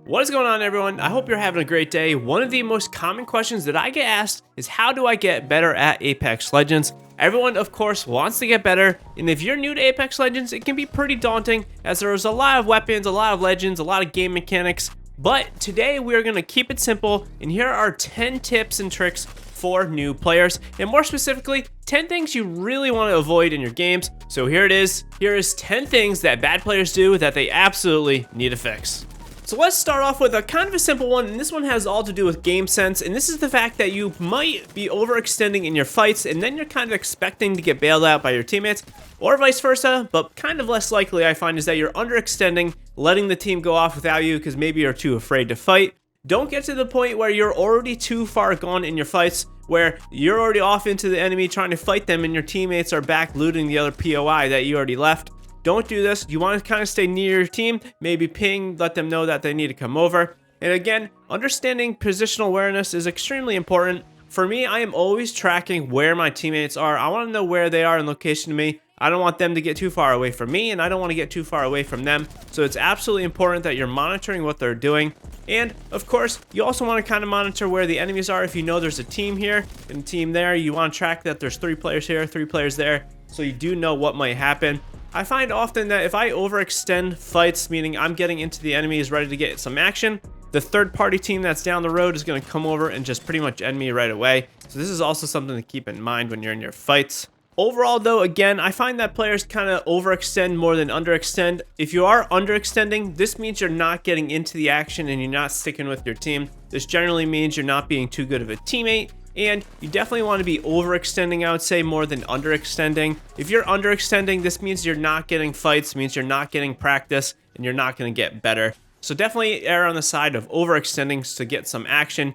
What is going on, everyone? I hope you're having a great day. One of the most common questions that I get asked is, how do I get better at Apex Legends? Everyone, of course, wants to get better, and if you're new to Apex Legends, it can be pretty daunting as there's a lot of weapons, a lot of legends, a lot of game mechanics. But today we're going to keep it simple, and here are 10 tips and tricks for new players, and more specifically, 10 things you really want to avoid in your games. So here it is. Here is 10 things that bad players do that they absolutely need to fix. So let's start off with a kind of a simple one, and this one has all to do with game sense, and this is the fact that you might be overextending in your fights, and then you're kind of expecting to get bailed out by your teammates, or vice versa, but kind of less likely I find is that you're underextending, letting the team go off without you because maybe you're too afraid to fight. Don't get to the point where you're already too far gone in your fights, where you're already off into the enemy trying to fight them and your teammates are back looting the other POI that you already left. Don't do this. You want to kind of stay near your team, maybe ping, let them know that they need to come over. And again, understanding positional awareness is extremely important. For me, I am always tracking where my teammates are. I want to know where they are in location to me. I don't want them to get too far away from me, and I don't want to get too far away from them. So it's absolutely important that you're monitoring what they're doing. And of course, you also want to kind of monitor where the enemies are. If you know there's a team here and a team there, you want to track that there's 3 players here, 3 players there, so you do know what might happen. I find often that if I overextend fights, meaning I'm getting into the enemy is ready to get some action, the third party team that's down the road is going to come over and just pretty much end me right away. So this is also something to keep in mind when you're in your fights. Overall though, again, I find that players kind of overextend more than underextend. If you are underextending, this means you're not getting into the action and you're not sticking with your team. This generally means you're not being too good of a teammate. And you definitely want to be overextending, I would say, more than underextending. If you're underextending, this means you're not getting fights, means you're not getting practice, and you're not going to get better. So definitely err on the side of overextending to get some action.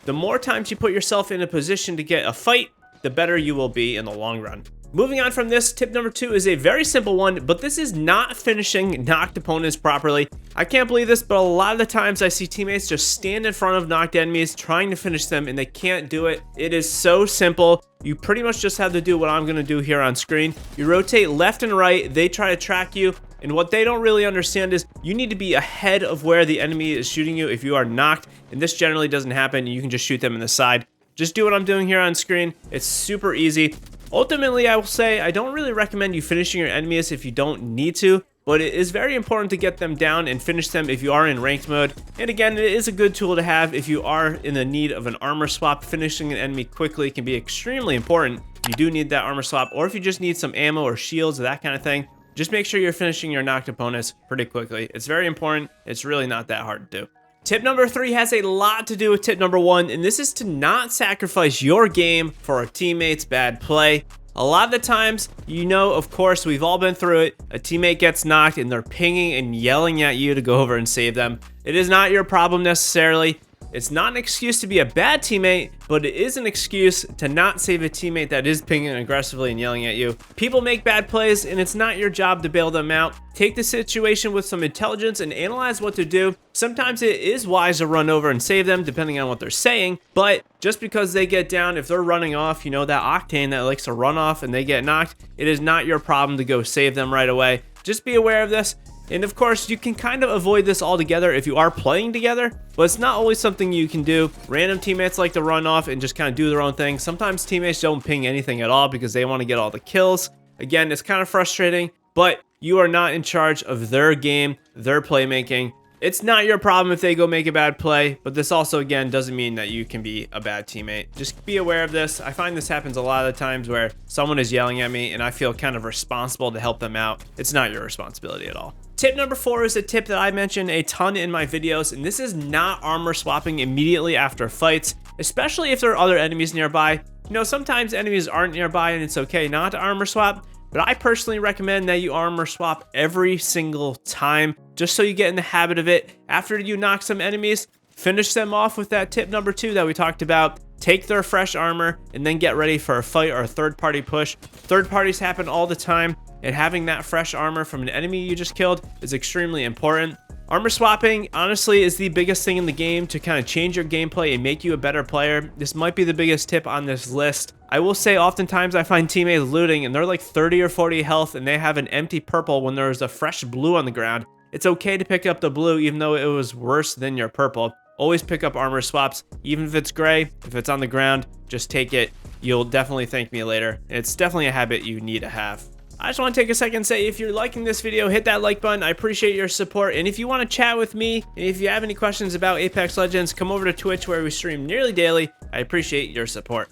The more times you put yourself in a position to get a fight, the better you will be in the long run. Moving on from this, tip number 2 is a very simple one, but this is not finishing knocked opponents properly. I can't believe this, but a lot of the times I see teammates just stand in front of knocked enemies trying to finish them, and they can't do it. It is so simple. You pretty much just have to do what I'm going to do here on screen. You rotate left and right, they try to track you, and what they don't really understand is you need to be ahead of where the enemy is shooting you if you are knocked, and this generally doesn't happen. You can just shoot them in the side. Just do what I'm doing here on screen. It's super easy. Ultimately, I will say I don't really recommend you finishing your enemies if you don't need to, but it is very important to get them down and finish them if you are in ranked mode. And again, it is a good tool to have if you are in the need of an armor swap. Finishing an enemy quickly can be extremely important. You do need that armor swap, or if you just need some ammo or shields or that kind of thing, just make sure you're finishing your knocked opponents pretty quickly. It's very important. It's really not that hard to do. Tip number 3 has a lot to do with tip number 1, and this is to not sacrifice your game for a teammate's bad play. A lot of the times, you know, of course, we've all been through it. A teammate gets knocked and they're pinging and yelling at you to go over and save them. It is not your problem necessarily. It's not an excuse to be a bad teammate, but it is an excuse to not save a teammate that is pinging aggressively and yelling at you. People make bad plays, and it's not your job to bail them out. Take the situation with some intelligence and analyze what to do. Sometimes it is wise to run over and save them, depending on what they're saying, but just because they get down, if they're running off, you know, that Octane that likes to run off and they get knocked, it is not your problem to go save them right away. Just be aware of this. And of course, you can kind of avoid this altogether if you are playing together, but it's not always something you can do. Random teammates like to run off and just kind of do their own thing. Sometimes teammates don't ping anything at all because they want to get all the kills. Again, it's kind of frustrating, but you are not in charge of their game, their playmaking. It's not your problem if they go make a bad play, but this also, again, doesn't mean that you can be a bad teammate. Just be aware of this. I find this happens a lot of the times where someone is yelling at me and I feel kind of responsible to help them out. It's not your responsibility at all. Tip number 4 is a tip that I mention a ton in my videos, and this is not armor swapping immediately after fights, especially if there are other enemies nearby. You know, sometimes enemies aren't nearby and it's okay not to armor swap, but I personally recommend that you armor swap every single time, just so you get in the habit of it. After you knock some enemies, finish them off with that tip number 2 that we talked about. Take their fresh armor and then get ready for a fight or a third-party push. Third parties happen all the time, and having that fresh armor from an enemy you just killed is extremely important. Armor swapping, honestly, is the biggest thing in the game to kind of change your gameplay and make you a better player. This might be the biggest tip on this list. I will say oftentimes I find teammates looting and they're like 30 or 40 health and they have an empty purple when there's a fresh blue on the ground. it's okay to pick up the blue even though it was worse than your purple. Always pick up armor swaps, even if it's gray. If it's on the ground, just take it. You'll definitely thank me later. It's definitely a habit you need to have. I just want to take a second and say, if you're liking this video, hit that like button. I appreciate your support. And if you want to chat with me, and if you have any questions about Apex Legends, come over to Twitch where we stream nearly daily. I appreciate your support.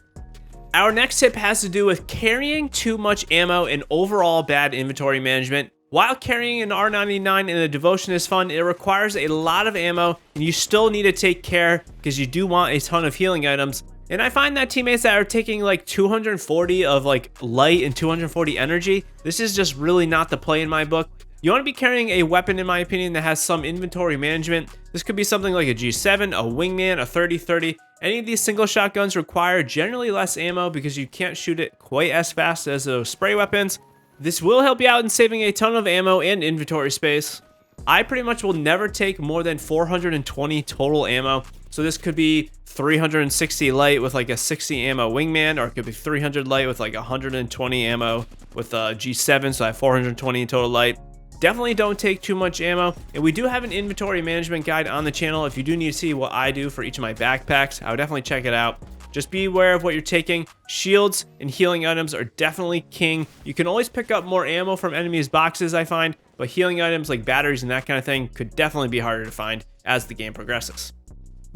Our next tip has to do with carrying too much ammo and overall bad inventory management. While carrying an R99 in a devotion is fun, it requires a lot of ammo, and you still need to take care because you do want a ton of healing items. And I find that teammates that are taking like 240 of like light and 240 energy, this is just really not the play in my book. You want to be carrying a weapon, in my opinion, that has some inventory management. This could be something like a G7, a Wingman, a 30-30. Any of these single shot guns require generally less ammo because you can't shoot it quite as fast as those spray weapons. This will help you out in saving a ton of ammo and inventory space. I pretty much will never take more than 420 total ammo. So this could be 360 light with like a 60 ammo Wingman, or it could be 300 light with like 120 ammo with a G7, so I have 420 total light. Definitely don't take too much ammo. And we do have an inventory management guide on the channel. If you do need to see what I do for each of my backpacks, I would definitely check it out. Just be aware of what you're taking. Shields and healing items are definitely king. You can always pick up more ammo from enemies' boxes, I find, but healing items like batteries and that kind of thing could definitely be harder to find as the game progresses.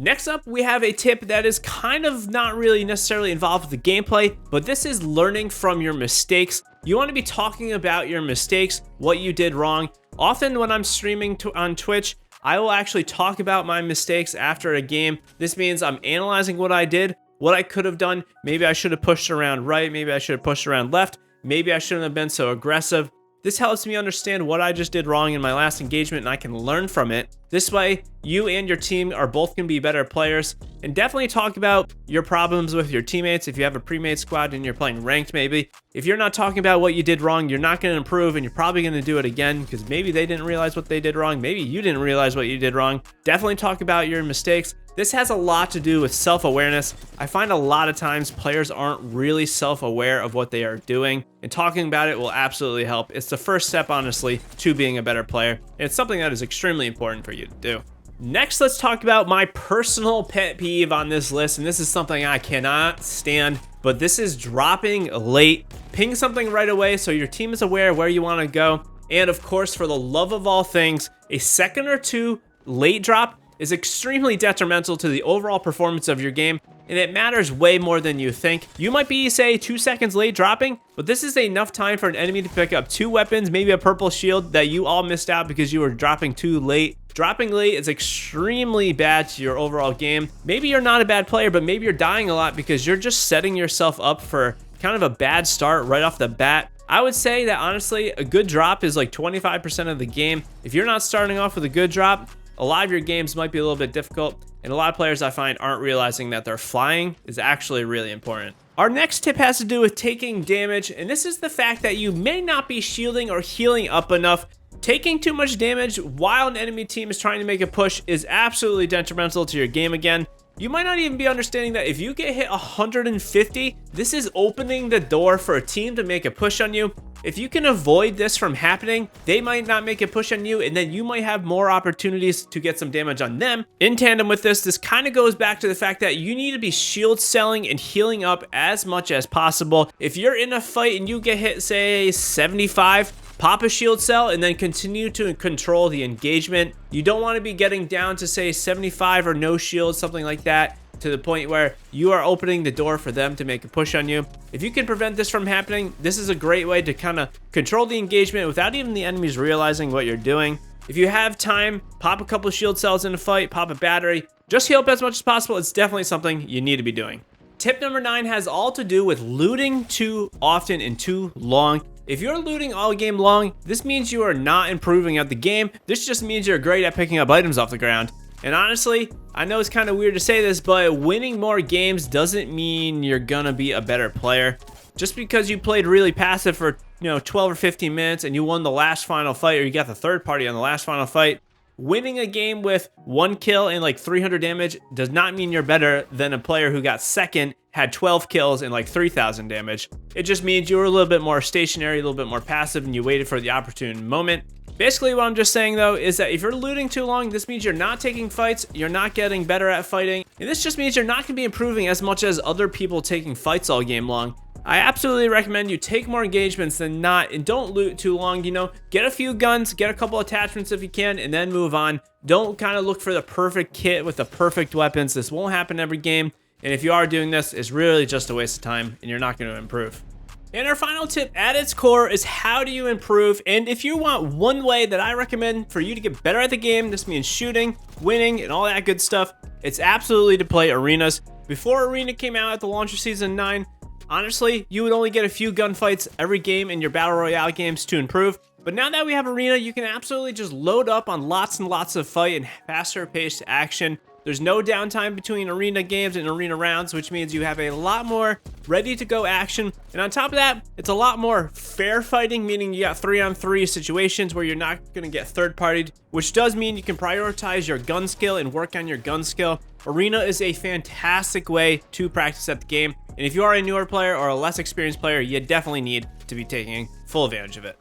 Next up, we have a tip that is kind of not really necessarily involved with the gameplay, but this is learning from your mistakes. You want to be talking about your mistakes, what you did wrong. Often when I'm streaming on Twitch, I will actually talk about my mistakes after a game. This means I'm analyzing what I did, what I could have done. Maybe I should have pushed around right. Maybe I should have pushed around left. Maybe I shouldn't have been so aggressive. This helps me understand what I just did wrong in my last engagement, and I can learn from it. This way, you and your team are both going to be better players. And definitely talk about your problems with your teammates. If you have a pre-made squad and you're playing ranked, maybe. If you're not talking about what you did wrong, you're not going to improve, and you're probably going to do it again because maybe they didn't realize what they did wrong. Maybe you didn't realize what you did wrong. Definitely talk about your mistakes. This has a lot to do with self-awareness. I find a lot of times players aren't really self-aware of what they are doing, and talking about it will absolutely help. It's the first step, honestly, to being a better player, and it's something that is extremely important for you to do. Next, let's talk about my personal pet peeve on this list, and this is something I cannot stand, but this is dropping late. Ping something right away so your team is aware where you want to go, and of course, for the love of all things, a second or two late drop is extremely detrimental to the overall performance of your game, and it matters way more than you think. You might be, say, 2 seconds late dropping, but this is enough time for an enemy to pick up 2 weapons, maybe a purple shield that you all missed out because you were dropping too late. Dropping late is extremely bad to your overall game. Maybe you're not a bad player, but maybe you're dying a lot because you're just setting yourself up for kind of a bad start right off the bat. I would say that honestly, a good drop is like 25% of the game. If you're not starting off with a good drop, a lot of your games might be a little bit difficult, and a lot of players I find aren't realizing that their flying is actually really important. Our next tip has to do with taking damage, and this is the fact that you may not be shielding or healing up enough. Taking too much damage while an enemy team is trying to make a push is absolutely detrimental to your game again. You might not even be understanding that if you get hit 150, this is opening the door for a team to make a push on you. If you can avoid this from happening, they might not make a push on you, and then you might have more opportunities to get some damage on them. In tandem with this kind of goes back to the fact that you need to be shield selling and healing up as much as possible. If you're in a fight and you get hit, say, 75, pop a shield cell and then continue to control the engagement. You don't want to be getting down to, say, 75 or no shield, something like that, to the point where you are opening the door for them to make a push on you. If you can prevent this from happening, this is a great way to kind of control the engagement without even the enemies realizing what you're doing. If you have time, pop a couple of shield cells in a fight, pop a battery, just heal up as much as possible. It's definitely something you need to be doing. Tip number 9 has all to do with looting too often and too long. If you're looting all game long, this means you are not improving at the game. This just means you're great at picking up items off the ground. And honestly, I know it's kind of weird to say this, but winning more games doesn't mean you're gonna be a better player. Just because you played really passive for 12 or 15 minutes and you won the last final fight, or you got the third party on the last final fight, winning a game with 1 kill and like 300 damage does not mean you're better than a player who got second, had 12 kills and like 3,000 damage. It just means you were a little bit more stationary, a little bit more passive, and you waited for the opportune moment. Basically, what I'm just saying though is that if you're looting too long, this means you're not taking fights, you're not getting better at fighting, and this just means you're not going to be improving as much as other people taking fights all game long. I absolutely recommend you take more engagements than not, and don't loot too long. You know, get a few guns, get a couple attachments if you can, and then move on. Don't kind of look for the perfect kit with the perfect weapons. This won't happen every game, and if you are doing this, it's really just a waste of time, and you're not going to improve. And our final tip at its core is how do you improve? And if you want one way that I recommend for you to get better at the game, this means shooting, winning, and all that good stuff, it's absolutely to play arenas. Before Arena came out at the launch of Season 9, honestly, you would only get a few gunfights every game in your Battle Royale games to improve. But now that we have Arena, you can absolutely just load up on lots and lots of fight and faster paced action. There's no downtime between arena games and arena rounds, which means you have a lot more ready to go action. And on top of that, it's a lot more fair fighting, meaning you got 3-on-3 situations where you're not going to get third-partied, which does mean you can prioritize your gun skill and work on your gun skill. Arena is a fantastic way to practice at the game. And if you are a newer player or a less experienced player, you definitely need to be taking full advantage of it.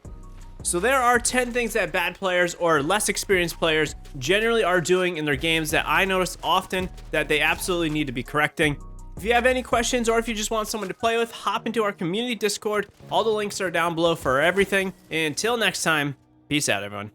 So there are 10 things that bad players or less experienced players generally are doing in their games that I notice often that they absolutely need to be correcting. If you have any questions or if you just want someone to play with, hop into our community Discord. All the links are down below for everything. And until next time, peace out, everyone.